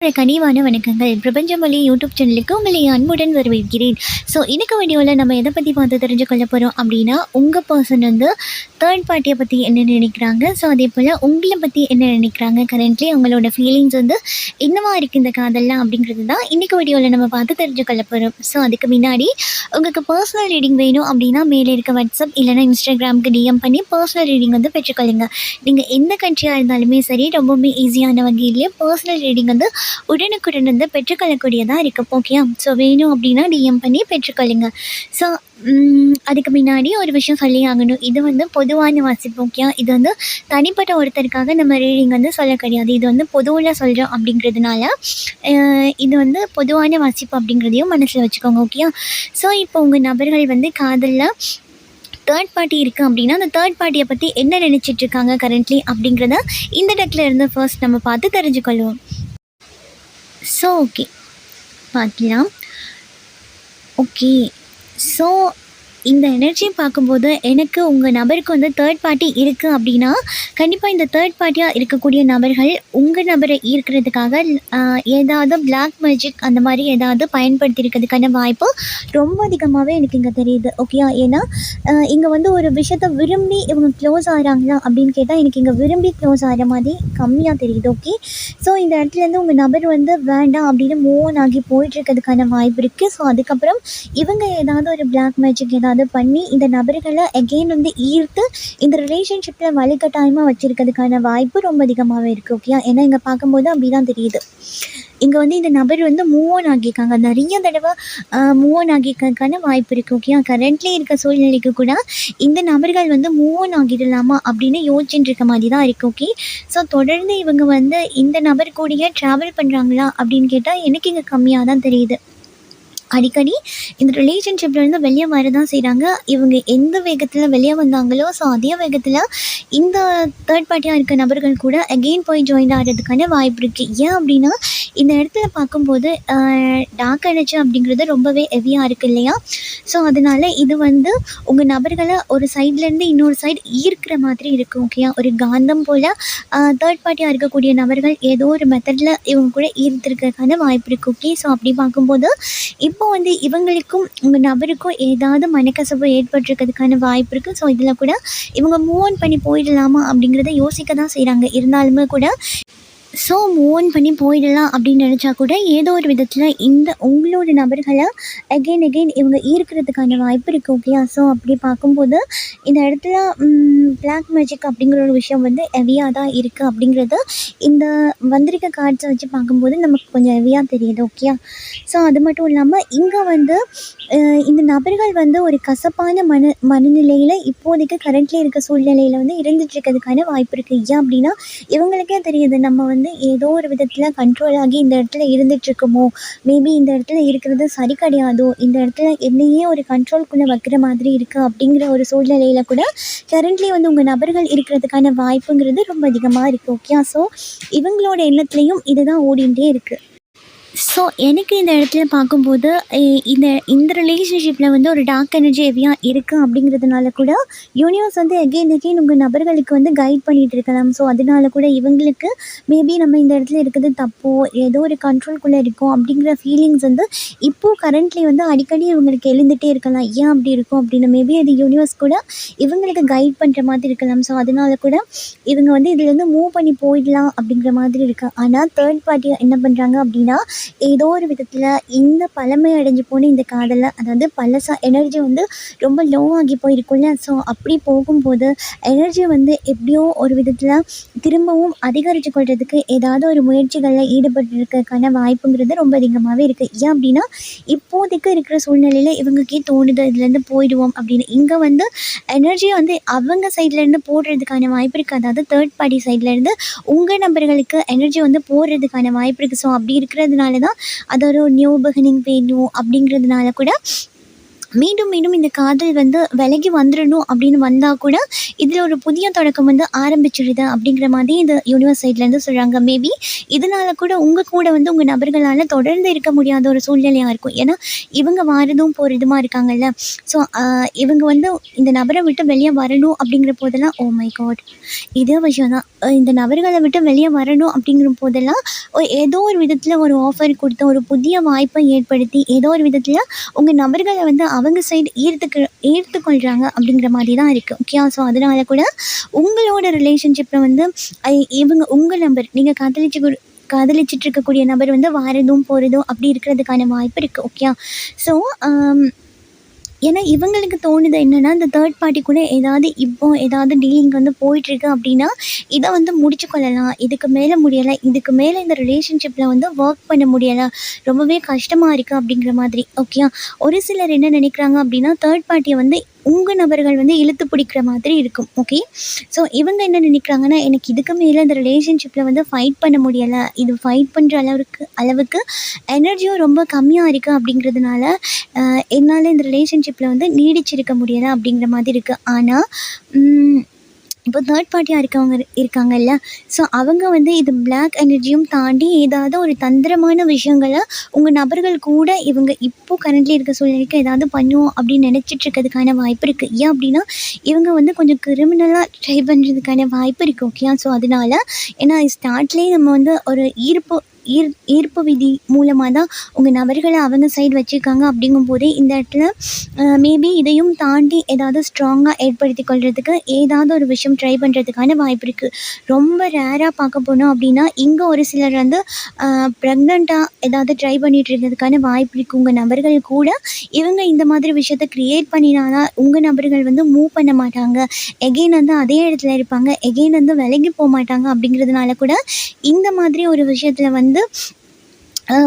கனிவான வணக்கங்கள். பிரபஞ்சமொழி யூடியூப் சேனலுக்கு உங்களை அன்புடன் வரவேற்கிறேன். ஸோ இன்னைக்கு வீடியோவில் நம்ம எதை பற்றி பார்த்து தெரிஞ்சுக்கொள்ள போகிறோம் அப்படின்னா, உங்கள் பர்சன் வந்து தேர்ட் பார்ட்டியை பற்றி என்ன நினைக்கிறாங்க, ஸோ அதே போல் உங்களை பற்றி என்ன நினைக்கிறாங்க, கரண்ட்லி அவங்களோட ஃபீலிங்ஸ் வந்து என்னவா இருக்குது இந்த காதல்லாம் அப்படிங்கிறது தான் இன்றைக்கி வீடியோவில் நம்ம பார்த்து தெரிஞ்சுக்கொள்ள போகிறோம். ஸோ அதுக்கு முன்னாடி உங்களுக்கு பர்சனல் ரீடிங் வேணும் அப்படின்னா மேலே இருக்க வாட்ஸ்அப் இல்லைனா இன்ஸ்டாகிராமுக்கு டிஎம் பண்ணி பர்சனல் ரீடிங் வந்து பெற்றுக்கொள்ளுங்க. நீங்கள் எந்த கண்ட்ரியாக இருந்தாலுமே சரி, ரொம்பவுமே ஈஸியான வகையிலேயே பர்சனல் ரீடிங் வந்து உடனுக்குடன் வந்து பெற்றுக்கொள்ளக்கூடியதாக இருக்குது. ஓகேயா? ஸோ வேணும் அப்படின்னா டிஎம் பண்ணி பெற்றுக்கொள்ளுங்க. ஸோ அதுக்கு முன்னாடி ஒரு விஷயம் சொல்லி ஆகணும். இது வந்து பொதுவான வாசிப்பு. ஓகேயா? இது வந்து தனிப்பட்ட ஒருத்தருக்காக நம்ம ரீடிங் வந்து சொல்ல கிடையாது. இது வந்து பொதுவில் சொல்கிறோம் அப்படிங்கிறதுனால இது வந்து பொதுவான வாசிப்பு அப்படிங்கிறதையும் மனசில் வச்சுக்கோங்க. ஓகேயா? ஸோ இப்போ உங்கள் நபர்கள் வந்து காதலில் தேர்ட் பார்ட்டி இருக்குது அப்படின்னா, அந்த தேர்ட் பார்ட்டியை பற்றி என்ன நினச்சிட்ருக்காங்க கரண்ட்லி அப்படிங்கிறத இந்த டெக்கில் இருந்து ஃபர்ஸ்ட் நம்ம பார்த்து தெரிஞ்சுக்கொள்வோம். ஸோ ஓகே, பார்க்கலாம். ஓகே, ஸோ இந்த எனர்ஜி பார்க்கும்போது எனக்கு உங்கள் நபருக்கு வந்து தேர்ட் பார்ட்டி இருக்குது அப்படின்னா, கண்டிப்பாக இந்த தேர்ட் பார்ட்டியாக இருக்கக்கூடிய நபர்கள் உங்கள் நபரை ஈர்க்கிறதுக்காக ஏதாவது பிளாக் மேஜிக் அந்த மாதிரி ஏதாவது பயன்படுத்தியிருக்கிறதுக்கான வாய்ப்பு ரொம்ப அதிகமாகவே எனக்கு இங்கே தெரியுது. ஓகேயா? ஏன்னா இங்கே வந்து ஒரு விஷயத்த விரும்பி இவங்க க்ளோஸ் ஆகிறாங்களா அப்படின்னு கேட்டால் எனக்கு இங்கே விரும்பி க்ளோஸ் ஆகிற மாதிரி கம்மியாக தெரியுது. ஓகே, ஸோ இந்த இடத்துலேருந்து உங்கள் நபர் வந்து வேண்டாம் அப்படின்னு மூவ் ஆன் ஆகி போயிட்டுருக்கிறதுக்கான வாய்ப்பு இருக்குது. ஸோ அதுக்கப்புறம் இவங்க ஏதாவது ஒரு பிளாக் மேஜிக் ஏதாவது பண்ணி இந்த நபர்களை அகெயின் வந்து ஈர்த்து இந்த ரிலேஷன்ஷிப்பில் வலுக்கட்டாயமாக வச்சுருக்கிறதுக்கான வாய்ப்பு ரொம்ப அதிகமாகவே இருக்குது. ஓகே, ஏன்னா இங்கே பார்க்கும்போது அப்படி தான் தெரியுது. இங்கே வந்து இந்த நபர் வந்து மூவ் ஆன் ஆகியிருக்காங்க, நிறைய தடவை மூவ் ஆன் ஆகியிருக்கிறதுக்கான வாய்ப்பு இருக்குது. ஓகே, கரண்ட்லி இருக்க சூழ்நிலைக்கு கூட இந்த நபர்கள் வந்து மூவ் ஆன் ஆகிடலாமா அப்படின்னு யோசிச்சுட்டு இருக்க மாதிரி தான் இருக்குது. ஓகே, ஸோ தொடர்ந்து இவங்க வந்து இந்த நபர் கூடயே ட்ராவல் பண்ணுறாங்களா அப்படின்னு கேட்டால் எனக்கு இங்கே கம்மியாக தான் தெரியுது. அடிக்கடி இந்த ரிலேஷன்ஷிப்லேருந்து வெளியே வர தான் செய்கிறாங்க. இவங்க எந்த வேகத்தில் வெளியே வந்தாங்களோ, ஸோ அதே வேகத்தில் இந்த தேர்ட் பார்ட்டியாக இருக்க நபர்கள் கூட அகெயின் போய் ஜாயின் ஆகிறதுக்கான வாய்ப்பு இருக்குது. ஏன் அப்படின்னா, இந்த இடத்துல பார்க்கும்போது டார்க் எனர்ஜி அப்படிங்கிறது ரொம்பவே ஹெவியாக இருக்குது இல்லையா? ஸோ அதனால் இது வந்து உங்கள் நபர்களை ஒரு சைட்லேருந்து இன்னொரு சைடு ஈர்க்கிற மாதிரி இருக்குது. ஓகேயா? ஒரு காந்தம் போல் தேர்ட் பார்ட்டியாக இருக்கக்கூடிய நபர்கள் ஏதோ ஒரு மெத்தடில் இவங்க கூட ஈர்த்திருக்கிறதுக்கான வாய்ப்பு இருக்குது. ஓகே, ஸோ அப்படி பார்க்கும்போது இப்போ வந்து இவங்களுக்கும் உங்கள் நபருக்கும் ஏதாவது மனக்கசப்பு ஏற்பட்டிருக்கிறதுக்கான வாய்ப்பு இருக்குது. ஸோ இதில் கூட இவங்க மூவ் ஆன் பண்ணி போயிடலாமா அப்படிங்கிறத யோசிக்க தான் செய்கிறாங்க. இருந்தாலுமே கூட ஸோ மூவ் ஆன் பண்ணி போயிடலாம் அப்படின்னு நினச்சா கூட ஏதோ ஒரு விதத்தில் இந்த உங்களோட நபர்களை அகெயின் இவங்க ஈர்க்கிறதுக்கான வாய்ப்பு இருக்குது. ஓகேயா? ஸோ அப்படி பார்க்கும்போது இந்த இடத்துல பிளாக் மேஜிக் அப்படிங்கிற ஒரு விஷயம் வந்து ஹெவியாக தான் இருக்குது அப்படிங்கிறது இந்த வந்திருக்க கார்ட்ஸை வச்சு பார்க்கும்போது நமக்கு கொஞ்சம் ஹெவியாக தெரியுது. ஓகேயா? ஸோ அது மட்டும் இல்லாமல் இங்கே வந்து இந்த நபர்கள் வந்து ஒரு கசப்பான மனநிலையில் இப்போதைக்கு கரண்ட்லி இருக்க சூழ்நிலையில் வந்து இருந்துகிட்ருக்கிறதுக்கான வாய்ப்பு இருக்குது. ஏன் அப்படின்னா, இவங்களுக்கே தெரியுது நம்ம வந்து ஏதோ ஒரு விதத்தில் கண்ட்ரோல் ஆகி இந்த இடத்துல இருந்துகிட்ருக்கோமோ, மேபி இந்த இடத்துல இருக்கிறது சரி கிடையாதோ, இந்த இடத்துல என்னையே ஒரு கண்ட்ரோல்குள்ளே வைக்கிற மாதிரி இருக்குது அப்படிங்கிற ஒரு சூழ்நிலையில் கூட கரண்ட்லி வந்து உங்கள் நபர்கள் இருக்கிறதுக்கான வாய்ப்புங்கிறது ரொம்ப அதிகமாக இருக்குது. ஓகே, ஸோ இவங்களோட எண்ணத்துலேயும் இதுதான் ஓடிகிட்டே இருக்குது. ஸோ எனக்கு இந்த இடத்துல பார்க்கும்போது இந்த ரிலேஷன்ஷிப்பில் வந்து ஒரு டார்க் எனர்ஜி ஹெவியாக இருக்குது அப்படிங்கிறதுனால கூட யூனிவர்ஸ் வந்து அகெயின் உங்கள் நபர்களுக்கு வந்து கைட் பண்ணிகிட்டு இருக்கலாம். ஸோ அதனால கூட இவங்களுக்கு மேபி நம்ம இந்த இடத்துல இருக்கிறது தப்போ, ஏதோ ஒரு கண்ட்ரோல்குள்ளே இருக்கோம் அப்படிங்கிற ஃபீலிங்ஸ் வந்து இப்போது கரண்ட்லி வந்து அடிக்கடி இவங்களுக்கு எழுந்துகிட்டே இருக்கலாம். ஏன் அப்படி இருக்கும் அப்படின்னு மேபி அது யூனிவர்ஸ் கூட இவங்களுக்கு கைட் பண்ணுற மாதிரி இருக்கலாம். ஸோ அதனால கூட இவங்க வந்து இதுலேருந்து மூவ் பண்ணி போயிடலாம் அப்படிங்கிற மாதிரி இருக்குது. ஆனால் தேர்ட் பார்ட்டி என்ன பண்ணுறாங்க அப்படின்னா, ஏதோ ஒரு விதத்தில் இந்த பழமை அடைஞ்சு போன இந்த காதலில், அதாவது பழசா எனர்ஜி வந்து ரொம்ப லோ ஆகி போயிருக்கும்ல. ஸோ அப்படி போகும்போது எனர்ஜி வந்து எப்படியோ ஒரு விதத்தில் திரும்பவும் அதிகரித்து கொள்றதுக்கு ஏதாவது ஒரு முயற்சிகளில் ஈடுபட்டுருக்கிறதுக்கான வாய்ப்புங்கிறது ரொம்ப அதிகமாகவே இருக்குது. ஏன் அப்படின்னா, இப்போதைக்கு இருக்கிற சூழ்நிலையில் இவங்களுக்கே தோணுது இதுலேருந்து போயிடுவோம் அப்படின்னு. இங்கே வந்து எனர்ஜியை வந்து அவங்க சைட்லேருந்து போடுறதுக்கான வாய்ப்பு இருக்குது. அதாவது தேர்ட் பார்ட்டி சைட்லேருந்து உங்கள் நபர்களுக்கு எனர்ஜி வந்து போடுறதுக்கான வாய்ப்பு இருக்குது. ஸோ அப்படி இருக்கிறதுனால தான் அது ஒரு நியூ பிகினிங் வேணும் அப்படிங்கிறதுனால கூட மீண்டும் மீண்டும் இந்த காதல் வந்து விலகி வந்துடணும் அப்படின்னு வந்தால் கூட இதில் ஒரு புதிய தொடக்கம் வந்து ஆரம்பிச்சிடுது அப்படிங்கிற மாதிரி இந்த யூனிவர்ஸ் சைட்லேருந்து சொல்கிறாங்க. மேபி இதனால் கூட உங்கள் கூட வந்து உங்கள் நபர்களால் தொடர்ந்து இருக்க முடியாத ஒரு சூழ்நிலையாக இருக்கும். ஏன்னா இவங்க வாரதும் போகிறதுமா இருக்காங்கல்ல. ஸோ இவங்க வந்து இந்த நபரை விட்டு வெளியே வரணும் அப்படிங்கிற போதெல்லாம் ஓ மை காட் இதே விஷயம் தான். இந்த நபர்களை விட்டு வெளியே வரணும் அப்படிங்கிற போதெல்லாம் ஏதோ ஒரு விதத்தில் ஒரு ஆஃபர் கொடுத்து ஒரு புதிய வாய்ப்பை ஏற்படுத்தி ஏதோ ஒரு விதத்தில் உங்கள் நபர்களை வந்து அவங்க சைடு ஈர்த்துக்கொள்கிறாங்க அப்படிங்கிற மாதிரி தான் இருக்குது. ஓகே, ஸோ அதனால கூட உங்களோட ரிலேஷன்ஷிப்பில் வந்து இவங்க உங்கள் நம்பர் நீங்கள் காதலிச்சிட்டு இருக்கக்கூடிய நபர் வந்து வாரதும் போகிறதும் அப்படி இருக்கிறதுக்கான வாய்ப்பு இருக்குது. ஓகே, ஸோ ஏன்னா இவங்களுக்கு தோணுது என்னென்னா இந்த தேர்ட் பார்ட்டி கூட ஏதாவது டீலிங் வந்து போயிட்டுருக்கு அப்படின்னா இதை வந்து முடிச்சு கொள்ளலாம். இதுக்கு மேலே முடியலை, இதுக்கு மேலே இந்த ரிலேஷன்ஷிப்பில் வந்து ஒர்க் பண்ண முடியலை, ரொம்பவே கஷ்டமாக இருக்குது அப்படிங்கிற மாதிரி. ஓகே, ஒரு சிலர் என்ன நினைக்கிறாங்க அப்படின்னா தேர்ட் பார்ட்டியை வந்து உங்கள் நபர்கள் வந்து இழுத்து பிடிக்கிற மாதிரி இருக்கும். ஓகே, ஸோ இவங்க என்ன நினைக்கிறாங்கன்னா எனக்கு இதுக்கு மேலே இந்த ரிலேஷன்ஷிப்பில் வந்து ஃபைட் பண்ண முடியலை, இது ஃபைட் பண்ணுற அளவுக்கு எனர்ஜியும் ரொம்ப கம்மியாக இருக்குது அப்படிங்கிறதுனால என்னால் இந்த ரிலேஷன்ஷிப்பில் வந்து நீடிச்சிருக்க முடியலை அப்படிங்கிற மாதிரி இருக்குது. ஆனால் இப்போ தேர்ட் பார்ட்டியாக இருக்காங்கல்ல, ஸோ அவங்க வந்து இது பிளாக் எனர்ஜியும் தாண்டி ஏதாவது ஒரு தந்திரமான விஷயங்களை உங்கள் நபர்கள் கூட இவங்க இப்போது கரண்ட்லி இருக்க சூழ்நிலைக்கு ஏதாவது பண்ணுவோம் அப்படின்னு நினச்சிட்டு இருக்கிறதுக்கான வாய்ப்பு இருக்குது. ஏன் அப்படின்னா இவங்க வந்து கொஞ்சம் கிரிமினலாக ட்ரை பண்ணுறதுக்கான வாய்ப்பு இருக்குது. ஓகே, ஸோ அதனால ஏன்னா ஸ்டார்ட்லேயே நம்ம வந்து ஒரு ஈர்ப்பு விதி மூலமாக தான் உங்கள் நபர்களை அவங்க சைடு வச்சுருக்காங்க. அப்படிங்கும்போதே இந்த இடத்துல மேபி இதையும் தாண்டி ஏதாவது ஸ்ட்ராங்காக ஏற்படுத்தி கொள்கிறதுக்கு ஏதாவது ஒரு விஷயம் ட்ரை பண்ணுறதுக்கான வாய்ப்பு இருக்குது. ரொம்ப ரேராக பார்க்க போனோம் அப்படின்னா இங்கே ஒரு சிலர் வந்து ப்ரெக்னெண்ட்டாக ஏதாவது ட்ரை பண்ணிகிட்டு இருக்கிறதுக்கான வாய்ப்பு இருக்குது. உங்கள் நபர்கள் கூட இவங்க இந்த மாதிரி விஷயத்த க்ரியேட் பண்ணினாதான் உங்கள் நபர்கள் வந்து மூவ் பண்ண மாட்டாங்க, எகெயின் வந்து அதே இடத்துல இருப்பாங்க, எகெயின் வந்து விலகி போக மாட்டாங்க. அப்படிங்கிறதுனால கூட இந்த மாதிரி ஒரு விஷயத்தில் வந்து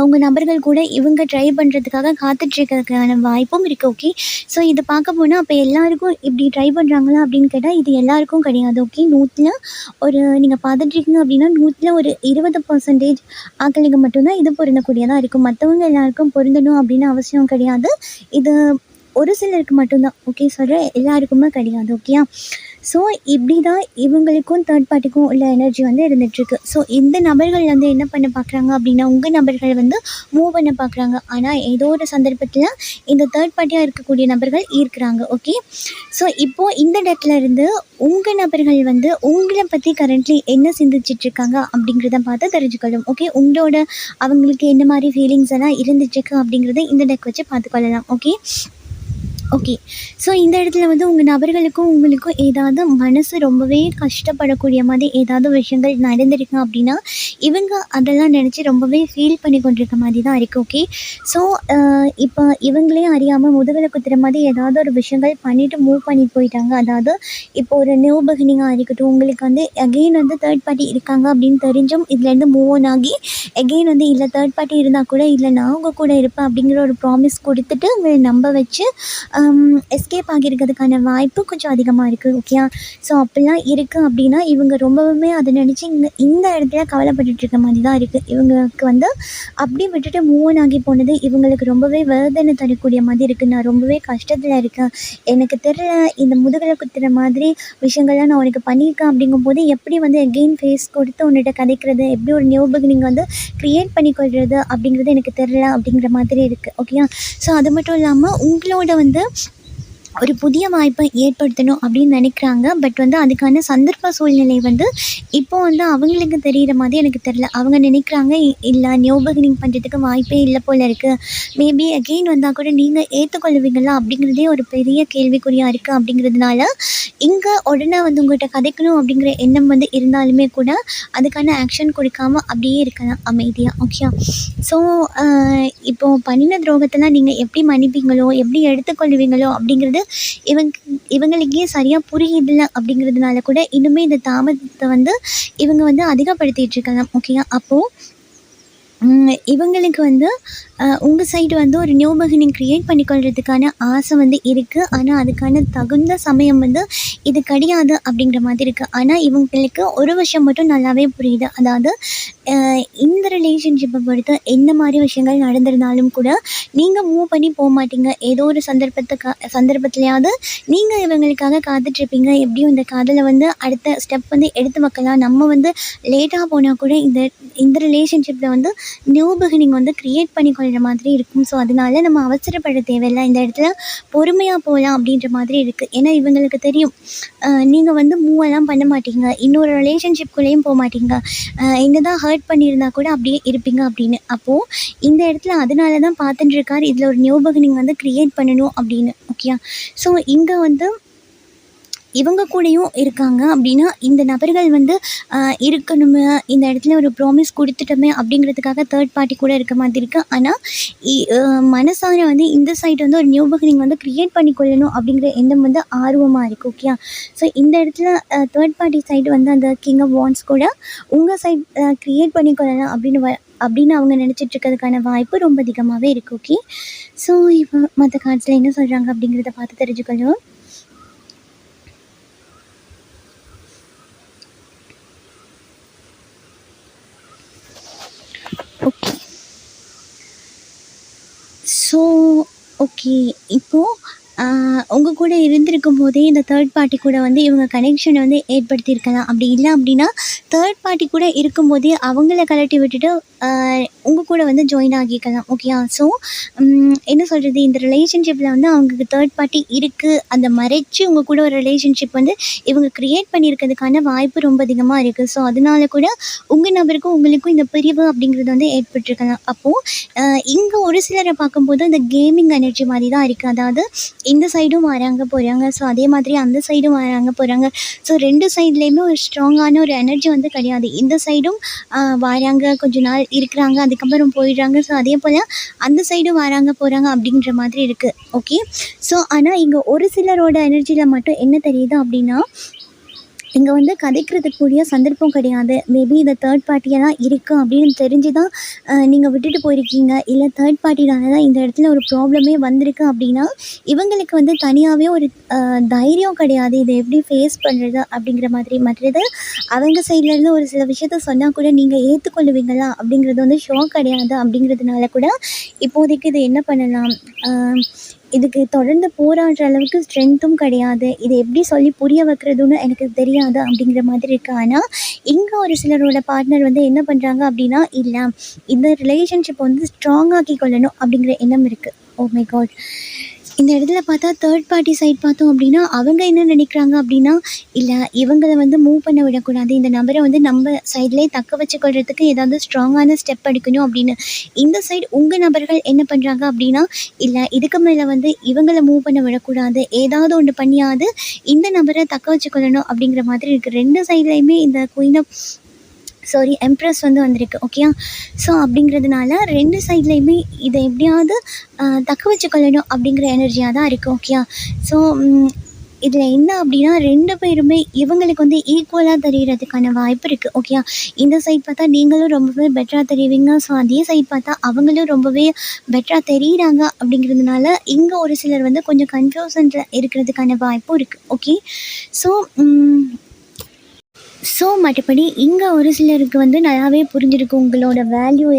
உங்கள் நபர்கள் கூட இவங்க ட்ரை பண்ணுறதுக்காக காத்துட்ருக்கிறதுக்கான வாய்ப்பும் இருக்குது. ஓகே, ஸோ இது பார்க்க போனால் அப்போ எல்லாருக்கும் இப்படி ட்ரை பண்ணுறாங்களா அப்படின்னு கேட்டால் இது எல்லாருக்கும் கிடையாது. ஓகே, 100ல் ஒரு நீங்கள் பார்த்துட்ருக்கீங்க அப்படின்னா 100ல் ஒரு 20% ஆட்களுக்கு மட்டும்தான் இது பொருந்தக்கூடியதாக இருக்கும். மற்றவங்க எல்லாருக்கும் பொருந்தணும் அப்படின்னு அவசியம் கிடையாது. இது ஒரு சிலருக்கு மட்டும்தான். ஓகே, சொல்கிறேன், எல்லாருக்குமே கிடையாது. ஓகே, ஸோ இப்படி தான் இவங்களுக்கும் தேர்ட் பார்ட்டிக்கும் உள்ள எனர்ஜி வந்து இருந்துகிட்ருக்கு. ஸோ இந்த நபர்கள் வந்து என்ன பண்ண பார்க்குறாங்க அப்படின்னா உங்கள் நபர்கள் வந்து மூவ் பண்ண பார்க்குறாங்க. ஆனால் ஏதோ ஒரு சந்தர்ப்பத்தில் இந்த தேர்ட் பார்ட்டியாக இருக்கக்கூடிய நபர்கள் ஈர்க்கிறாங்க. ஓகே, ஸோ இப்போது இந்த இடத்துல இருந்து உங்கள் நபர்கள் வந்து உங்களை பற்றி கரண்ட்லி என்ன சிந்திச்சிட்ருக்காங்க அப்படிங்கிறத பார்த்து தெரிஞ்சுக்கொள்ளும். ஓகே, அவங்களுக்கு என்ன மாதிரி ஃபீலிங்ஸ் எல்லாம் இருந்துட்டுருக்கு அப்படிங்கிறத இந்த டெக் வச்சு பார்த்துக்கொள்ளலாம். ஓகே, ஸோ இந்த இடத்துல வந்து உங்கள் நபர்களுக்கும் உங்களுக்கும் ஏதாவது மனசு ரொம்பவே கஷ்டப்படக்கூடிய மாதிரி ஏதாவது விஷயங்கள் நடந்திருக்கு அப்படின்னா இவங்க அதெல்லாம் நினச்சி ரொம்பவே ஃபீல் பண்ணி கொண்டிருக்க மாதிரி தான் இருக்குது. ஓகே, ஸோ இப்போ இவங்களே அறியாமல் முதுகலை குத்துற மாதிரி ஏதாவது ஒரு விஷயங்கள் பண்ணிவிட்டு மூவ் பண்ணிட்டு போயிட்டாங்க. அதாவது இப்போ ஒரு நியூ பிகினிங்காக இருக்கட்டும், உங்களுக்கு வந்து அகெயின் வந்து தேர்ட் பார்ட்டி இருக்காங்க அப்படின்னு தெரிஞ்சும் இதுலேருந்து மூவ் ஆன் ஆகி அகெயின் வந்து இல்லை தேர்ட் பார்ட்டி இருந்தால் கூட இல்லை நான் உங்கள் கூட இருப்பேன் அப்படிங்கிற ஒரு ப்ராமிஸ் கொடுத்துட்டு உங்களை நம்ப வச்சு எஸ்கேப் ஆகியிருக்கிறதுக்கான வாய்ப்பு கொஞ்சம் அதிகமாக இருக்குது. ஓகே, ஸோ அப்படிலாம் இருக்குது அப்படின்னா இவங்க ரொம்பவுமே அதை நினச்சி இந்த இடத்துல கவலைப்பட்டுருக்க மாதிரி தான் இருக்குது. இவங்களுக்கு வந்து அப்படி விட்டுட்டு மூவ் ஆன் ஆகி போனது இவங்களுக்கு ரொம்பவே வேதனை தரக்கூடிய மாதிரி இருக்குது. நான் ரொம்பவே கஷ்டத்தில் இருக்கேன், எனக்கு தெரியல இந்த முதுகலை குத்துற மாதிரி விஷயங்கள்லாம் நான் உனக்கு பண்ணியிருக்கேன் அப்படிங்கும்போது எப்படி வந்து எகெயின் ஃபேஸ் கொடுத்து உன்னிட்ட கதைக்கிறது, எப்படி ஒரு நியூ பிகினிங் வந்து க்ரியேட் பண்ணிக்கொள்கிறது அப்படிங்கிறது எனக்கு தெரியல அப்படிங்கிற மாதிரி இருக்குது. ஓகே, ஸோ அது மட்டும் இல்லாமல் உங்களோட வந்து ஒரு புதிய வாய்ப்பை ஏற்படுத்தணும் அப்படின்னு நினைக்கிறாங்க. பட் வந்து அதுக்கான சந்தர்ப்ப சூழ்நிலை வந்து இப்போ வந்து அவங்களுக்கு தெரிகிற மாதிரி எனக்கு தெரில. அவங்க நினைக்கிறாங்க இல்லை நியூ பிகினிங் பண்ணுறதுக்கு வாய்ப்பே இல்லை போல் இருக்குது, மேபி அகெயின் வந்தால் கூட நீங்கள் ஏற்றுக்கொள்வீங்களா அப்படிங்கிறதே ஒரு பெரிய கேள்விக்குறியாக இருக்குது. அப்படிங்கிறதுனால இங்கே உடனே வந்து உங்கள்கிட்ட கதைக்கணும் அப்படிங்கிற எண்ணம் வந்து இருந்தாலுமே கூட அதுக்கான ஆக்ஷன் கொடுக்காமல் அப்படியே இருக்கலாம் அமைதியாக. ஓகே, ஸோ இப்போது பண்ணின துரோகத்தெல்லாம் நீங்கள் எப்படி மன்னிப்பீங்களோ எப்படி எடுத்துக்கொள்வீங்களோ அப்படிங்கிறது இவங்களுக்கே சரியாக புரியுதில்லை. அப்படிங்கிறதுனால கூட இன்னுமே இந்த தாமதத்தை வந்து இவங்க வந்து அதிகப்படுத்திகிட்டு இருக்கலாம். ஓகே, அப்போது இவங்களுக்கு வந்து உங்கள் சைடு வந்து ஒரு நியூ பிகினிங் க்ரியேட் பண்ணிக்கொள்கிறதுக்கான ஆசை வந்து இருக்குது. ஆனால் அதுக்கான தகுந்த சமயம் வந்து இது கிடையாது அப்படிங்கிற மாதிரி இருக்குது. ஆனால் இவங்களுக்கு ஒரு விஷயம் மட்டும் நல்லாவே புரியுது. அதாவது இந்த ரிலேஷன்ஷிப்பை பொறுத்து எந்த மாதிரி விஷயங்கள் நடந்திருந்தாலும் கூட நீங்கள் மூவ் பண்ணி போக மாட்டீங்க. ஏதோ ஒரு சந்தர்ப்பத்துலையாவது நீங்கள் இவங்களுக்காக காத்துட்ருப்பீங்க. எப்படியும் இந்த காதலை வந்து அடுத்த ஸ்டெப் வந்து எடுத்து வைக்கலாம். நம்ம வந்து லேட்டாக போனால் கூட இந்த இந்த ரிலேஷன்ஷிப்பில் வந்து நியூ பிகினிங் வந்து க்ரியேட் பண்ணி கொள்கிற மாதிரி இருக்கும். ஸோ அதனால நம்ம அவசரப்பட தேவையில்லை. இந்த இடத்துல பொறுமையாக போகலாம் அப்படின்ற மாதிரி இருக்குது. ஏன்னா இவங்களுக்கு தெரியும் நீங்கள் வந்து மூவெல்லாம் பண்ண மாட்டீங்க. இன்னொரு ரிலேஷன்ஷிப்குள்ளேயும் போக மாட்டீங்க. என்னதான் ஹர்ட் பண்ணியிருந்தா கூட அப்படியே இருப்பீங்க அப்படின்னு. அப்போது இந்த இடத்துல அதனால தான் பார்த்துட்டு இருக்கார், இதில் ஒரு நியூ பிகினிங் வந்து க்ரியேட் பண்ணணும் அப்படின்னு. ஓகே. ஸோ இங்கே வந்து இவங்க கூடயும் இருக்காங்க அப்படின்னா இந்த நபர்கள் வந்து இருக்கணுமே, இந்த இடத்துல ஒரு ப்ராமிஸ் கொடுத்துட்டோமே அப்படிங்கிறதுக்காக தேர்ட் பார்ட்டி கூட இருக்க மாதிரி இருக்குது. ஆனால் மனசார வந்து இந்த சைடு வந்து ஒரு நியூ பிகினிங் வந்து க்ரியேட் பண்ணி கொள்ளணும் அப்படிங்கிற எண்ணம் வந்து ஆர்வமாக இருக்குது. ஓகே. ஸோ இந்த இடத்துல தேர்ட் பார்ட்டி சைடு வந்து அந்த கிங் ஆஃப் வாண்ட்ஸ் கூட உங்கள் சைட் க்ரியேட் பண்ணி கொள்ளலாம் அப்படின்னு அவங்க நினச்சிட்டு இருக்கிறதுக்கான வாய்ப்பு ரொம்ப அதிகமாகவே இருக்குது. ஓகே. ஸோ இப்போ மற்ற கார்ட்ஸில் என்ன சொல்கிறாங்க அப்படிங்கிறத பார்த்து தெரிஞ்சுக்கணும். ஓகே. So okay. இப்போது உங்கள் கூட இருந்திருக்கும் போதே இந்த தேர்ட் பார்ட்டி கூட வந்து இவங்க கனெக்ஷனை வந்து ஏற்படுத்தியிருக்கலாம். அப்படி இல்லை அப்படின்னா தேர்ட் பார்ட்டி கூட இருக்கும்போதே அவங்கள கழட்டி விட்டுட்டு உங்கள் கூட வந்து ஜாயின் ஆகிக்கலாம். ஓகேயா. ஸோ என்ன சொல்கிறது, இந்த ரிலேஷன்ஷிப்பில் வந்து அவங்களுக்கு தேர்ட் பார்ட்டி இருக்குது, அந்த மறைச்சி உங்கள் கூட ஒரு ரிலேஷன்ஷிப் வந்து இவங்க க்ரியேட் பண்ணியிருக்கிறதுக்கான வாய்ப்பு ரொம்ப அதிகமாக இருக்குது. ஸோ அதனால கூட உங்கள் நபருக்கும் உங்களுக்கும் இந்த பிரிவு அப்படிங்கிறது வந்து ஏற்பட்டிருக்கலாம். அப்போது இங்கே ஒரு சிலரை பார்க்கும்போது இந்த கேமிங் எனர்ஜி மாதிரி தான் இருக்குது. அதாவது இந்த சைடும் வராங்க போகிறாங்க, ஸோ அதே மாதிரி அந்த சைடும் வராங்க போகிறாங்க. ஸோ ரெண்டு சைட்லேயுமே ஒரு ஸ்ட்ராங்கான ஒரு எனர்ஜி வந்து கிடையாது. இந்த சைடும் வராங்க, கொஞ்ச நாள் இருக்கிறாங்க, அதுக்கப்புறம் போயிடுறாங்க. ஸோ அதே போல் அந்த சைடும் வராங்க போகிறாங்க அப்படின்ற மாதிரி இருக்குது. ஓகே. ஸோ ஆனால் இங்கே ஒரு சிலரோட எனர்ஜியில் மட்டும் என்ன தெரியுது அப்படின்னா, இங்கே வந்து கதைக்கிறதுக்குரிய சந்தர்ப்பம் கிடையாது. மேபி இந்த தேர்ட் பார்ட்டியாக தான் இருக்குது அப்படின்னு தெரிஞ்சு தான் நீங்கள் விட்டுட்டு போயிருக்கீங்க. இல்லை தேர்ட் பார்ட்டினால தான் இந்த இடத்துல ஒரு ப்ராப்ளமே வந்திருக்கு அப்படின்னா இவங்களுக்கு வந்து தனியாகவே ஒரு தைரியம் கிடையாது, இதை எப்படி ஃபேஸ் பண்ணுறது அப்படிங்கிற மாதிரி. மற்றது அவங்க சைட்லேருந்து ஒரு சில விஷயத்த சொன்னால் கூட நீங்கள் ஏற்றுக்கொள்ளுவீங்களா அப்படிங்கிறது வந்து ஷோக் கிடையாது. அப்படிங்கிறதுனால கூட இப்போதைக்கு இது என்ன பண்ணலாம், இதுக்கு தொடர்ந்து போராடுற அளவுக்கு ஸ்ட்ரென்த்தும் கிடையாது. இதை எப்படி சொல்லி புரிய வைக்கிறதுன்னு எனக்கு தெரியாது அப்படிங்கிற மாதிரி இருக்குது. ஆனால் இங்கே ஒரு சிலரோட பார்ட்னர் வந்து என்ன பண்ணுறாங்க அப்படின்னா, இல்லை இந்த ரிலேஷன்ஷிப் வந்து ஸ்ட்ராங்காக்கி கொள்ளணும் அப்படிங்கிற எண்ணம் இருக்குது. Oh my god. இந்த இடத்துல பார்த்தா தேர்ட் பார்ட்டி சைட் பார்த்தோம் அப்படின்னா அவங்க என்ன நினைக்கிறாங்க அப்படின்னா, இல்லை இவங்களை வந்து மூவ் பண்ண விடக்கூடாது, இந்த நபரை வந்து நம்ம சைட்லேயே தக்க வச்சுக்கொள்றதுக்கு ஏதாவது ஸ்ட்ராங்கான ஸ்டெப் எடுக்கணும் அப்படின்னு. இந்த சைடு உங்கள் நபர்கள் என்ன பண்ணுறாங்க அப்படின்னா, இல்லை இதுக்கு மேலே வந்து இவங்களை மூவ் பண்ண விடக்கூடாது, ஏதாவது ஒன்று பண்ணியாவது இந்த நபரை தக்க வச்சுக்கொள்ளணும் அப்படிங்கிற மாதிரி இருக்குது. ரெண்டு சைட்லேயுமே இந்த குயின் ஆஃப் எம்ப்ரஸ் வந்து வந்திருக்கு. ஓகேயா. ஸோ அப்படிங்கிறதுனால ரெண்டு சைட்லேயுமே இதை எப்படியாவது தக்க வச்சுக்கொள்ளணும் அப்படிங்கிற எனர்ஜியாக தான் இருக்குது. ஓகேயா. ஸோ இதில் என்ன அப்படின்னா ரெண்டு பேருமே இவங்களுக்கு வந்து ஈக்குவலாக தெரிகிறதுக்கான வாய்ப்பு இருக்குது. ஓகேயா. இந்த சைட் பார்த்தா நீங்களும் ரொம்பவே பெட்டராக தெரிவிங்க. ஸோ அதே சைட் பார்த்தா அவங்களும் ரொம்பவே பெட்டராக தெரியுறாங்க. அப்படிங்கிறதுனால இங்கே ஒரு சிலர் வந்து கொஞ்சம் கன்ஃபியூஷனில் இருக்கிறதுக்கான வாய்ப்பும் இருக்குது. ஓகே. ஸோ மற்றபடி இங்கே ஒரு சிலருக்கு வந்து நல்லாவே புரிஞ்சிருக்கு உங்களோட வேல்யூ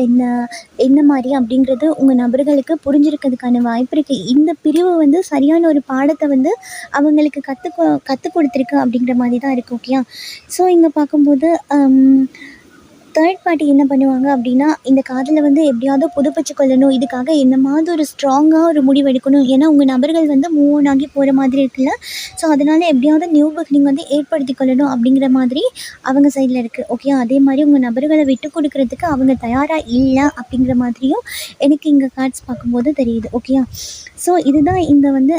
என்ன மாதிரி அப்படிங்கிறது உங்கள் நபர்களுக்கு புரிஞ்சிருக்கிறதுக்கான வாய்ப்பு இருக்குது. இந்த பிரிவு வந்து சரியான ஒரு பாடத்தை வந்து அவங்களுக்கு கற்றுக் கொடுத்துருக்கு அப்படிங்கிற மாதிரி தான் இருக்குது. ஓகேயா. ஸோ இங்கே பார்க்கும்போது தேர்ட் பார்ட்டி என்ன பண்ணுவாங்க அப்படின்னா, இந்த காதலை வந்து எப்படியாவது புதுப்பிச்சு கொள்ளணும், இதுக்காக என்னமாவது ஒரு ஸ்ட்ராங்காக ஒரு முடிவு எடுக்கணும். ஏன்னா உங்கள் நபர்கள் வந்து மூவ் ஆன் ஆகி போகிற மாதிரி இருக்குல்ல. ஸோ அதனால் எப்படியாவது நியூ பிகினிங் வந்து ஏற்படுத்தி கொள்ளணும் அப்படிங்கிற மாதிரி அவங்க சைடில் இருக்குது. ஓகே. அதே மாதிரி உங்கள் நபர்களை விட்டு கொடுக்கறதுக்கு அவங்க தயாராக இல்லை அப்படிங்கிற மாதிரியும் எனக்கு இங்கே கார்ட்ஸ் பார்க்கும்போது தெரியுது. ஓகேயா. ஸோ இதுதான் இங்கே வந்து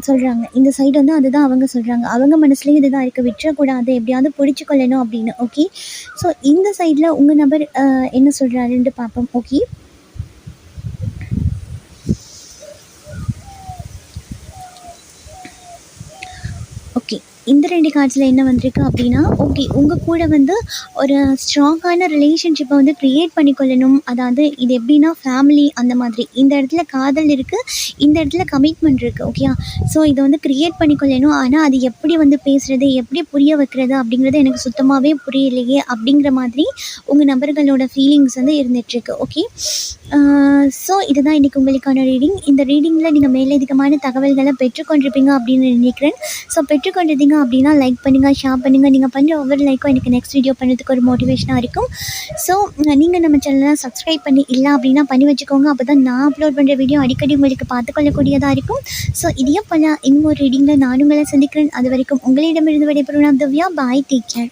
சொல்கிறாங்க. இந்த சைடு வந்து அதுதான் அவங்க சொல்கிறாங்க. அவங்க மனசுலேயும் இதுதான் இருக்குது, விட்டுறக்கூடாது, எப்படியாவது பிடிச்சி கொள்ளணும் அப்படின்னு. ஓகே. ஸோ இந்த சைடில் உங்கள் நபர் என்ன சொல்கிறாருன்ட்டு பார்ப்போம். ஓகே. ஓகே. இந்த 2 கார்ட்ஸில் என்ன வந்திருக்கு அப்படின்னா, ஓகே உங்கள் கூட வந்து ஒரு ஸ்ட்ராங்கான ரிலேஷன்ஷிப்பை வந்து க்ரியேட் பண்ணிக்கொள்ளணும். அதாவது இது எப்படின்னா ஃபேமிலி அந்த மாதிரி. இந்த இடத்துல காதல் இருக்குது, இந்த இடத்துல கமிட்மெண்ட் இருக்குது. ஓகேயா? ஸோ இதை வந்து க்ரியேட் பண்ணிக்கொள்ளணும். ஆனால் அது எப்படி வந்து பேசுகிறது, எப்படி புரிய வைக்கிறது அப்படிங்கிறது எனக்கு சுத்தமாகவே புரியலையே அப்படிங்கிற மாதிரி உங்கள் நபர்களோட ஃபீலிங்ஸ் வந்து இருந்துகிட்ருக்கு. ஓகே, ஸோ இதுதான் இன்றைக்கி உங்களுக்கான ரீடிங். இந்த ரீடிங்கில் நீங்கள் மேலதிகமான தகவல்களை பெற்றுக்கொண்டிருப்பீங்க அப்படின்னு நினைக்கிறேன். ஸோ பெற்றுக்கொண்டிருந்தீங்க அப்படின்னா லைக் பண்ணுங்கள், ஷேர் பண்ணுங்கள். நீங்கள் பண்ணுற ஒவ்வொரு லைக்கும் எனக்கு நெக்ஸ்ட் வீடியோ பண்ணுறதுக்கு ஒரு மோட்டிவேஷனாக இருக்கும். ஸோ நீங்கள் நம்ம சேனலை சப்ஸ்கிரைப் பண்ணி இல்லை அப்படின்னா பண்ணி வச்சுக்கோங்க. அப்போ தான் நான் அப்லோட் பண்ணுற வீடியோ அடிக்கடி உங்களுக்கு பார்த்துக்கொள்ளக்கூடியதாக இருக்கும். ஸோ இதே போல் இன்னொரு ரீடிங்கில் நான் உங்களை சந்திக்கிறேன். அது வரைக்கும் உங்களிடமிருந்து விடைபெறும் நான் திவ்யா. பாய், டேக் கேர்.